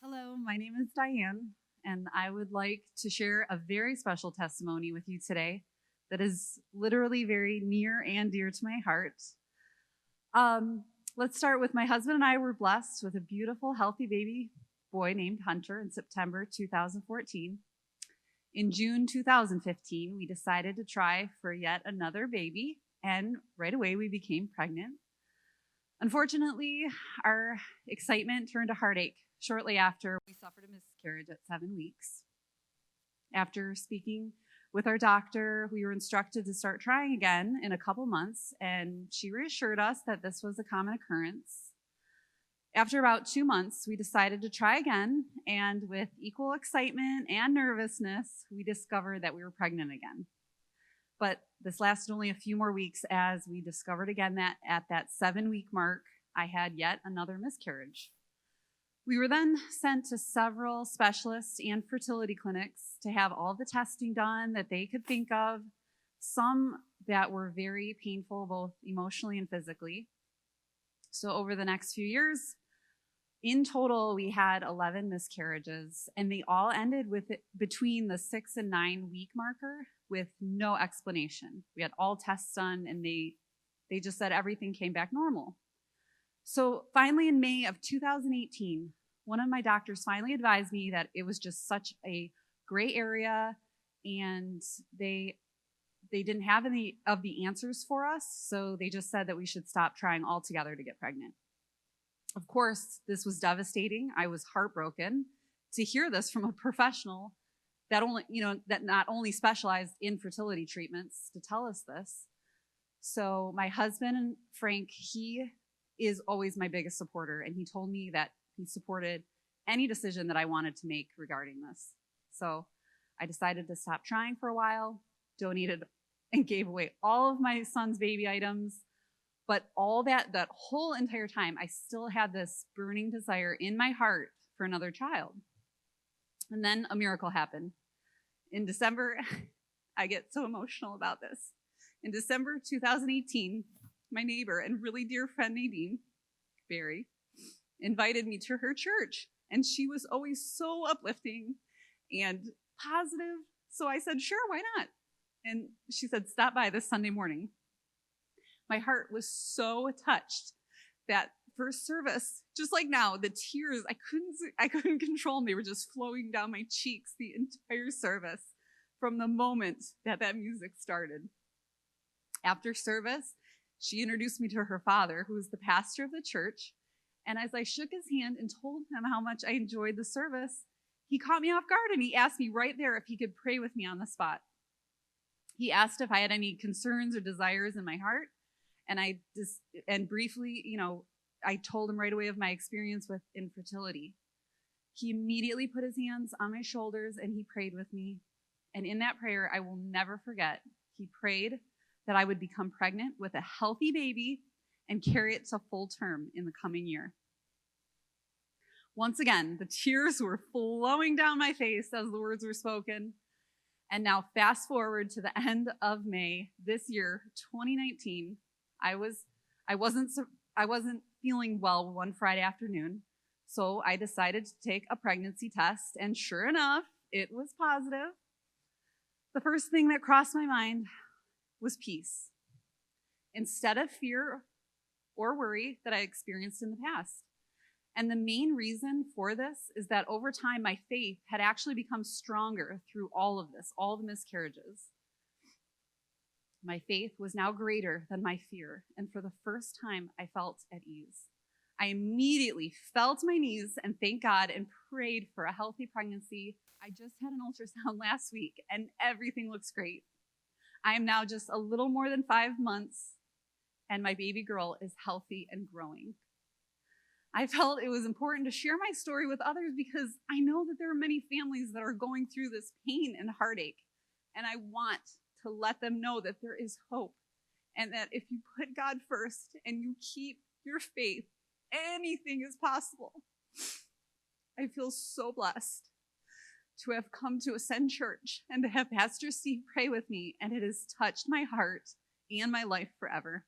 Hello, my name is Diane, and I would like to share a very special testimony with you today that is literally very near and dear to my heart. Let's start with my husband and I were blessed with a beautiful, healthy baby boy named Hunter in September 2014. In June 2015, we decided to try for yet another baby, and right away we became pregnant. Unfortunately, our excitement turned to heartache shortly after we suffered a miscarriage at 7 weeks. After speaking with our doctor, we were instructed to start trying again in a couple months, and she reassured us that this was a common occurrence. After about 2 months, we decided to try again, and with equal excitement and nervousness, we discovered that we were pregnant again. But this lasted only a few more weeks as we discovered again that at that 7-week mark, I had yet another miscarriage. We were then sent to several specialists and fertility clinics to have all the testing done that they could think of, some that were very painful, both emotionally and physically. So over the next few years, in total, we had 11 miscarriages, and they all ended with between the 6 and 9 week marker with no explanation. We had all tests done, and they just said everything came back normal. So finally, in May of 2018, one of my doctors finally advised me that it was just such a gray area, and they didn't have any of the answers for us, so they just said that we should stop trying altogether to get pregnant. Of course, this was devastating. I was heartbroken to hear this from a professional that not only specialized in fertility treatments to tell us this. So my husband, Frank, he is always my biggest supporter, and he told me that he supported any decision that I wanted to make regarding this. So I decided to stop trying for a while, donated and gave away all of my son's baby items. But all that whole entire time, I still had this burning desire in my heart for another child. And then a miracle happened. In December, I get so emotional about this. In December 2018, my neighbor and really dear friend Dianes Barry invited me to her church, and she was always so uplifting and positive. So I said, sure, why not? And she said, stop by this Sunday morning. My heart was so touched that first service, just like now, the tears, I couldn't control them. They were just flowing down my cheeks the entire service from the moment that music started. After service, she introduced me to her father, who was the pastor of the church. And as I shook his hand and told him how much I enjoyed the service, he caught me off guard, and he asked me right there if he could pray with me on the spot. He asked if I had any concerns or desires in my heart. And briefly, I told him right away of my experience with infertility. He immediately put his hands on my shoulders and he prayed with me. And in that prayer, I will never forget, he prayed that I would become pregnant with a healthy baby and carry it to full term in the coming year. Once again, the tears were flowing down my face as the words were spoken. And now fast forward to the end of May this year, 2019, I wasn't feeling well one Friday afternoon, so I decided to take a pregnancy test, and sure enough, it was positive. The first thing that crossed my mind was peace, instead of fear or worry that I experienced in the past. And the main reason for this is that over time, my faith had actually become stronger through all of this, all the miscarriages. My faith was now greater than my fear, and for the first time, I felt at ease. I immediately fell to my knees and thanked God and prayed for a healthy pregnancy. I just had an ultrasound last week, and everything looks great. I am now just a little more than 5 months, and my baby girl is healthy and growing. I felt it was important to share my story with others because I know that there are many families that are going through this pain and heartache, and I want to let them know that there is hope, and that if you put God first and you keep your faith, anything is possible. I feel so blessed to have come to Ascend Church and to have Pastor Steve pray with me, and it has touched my heart and my life forever.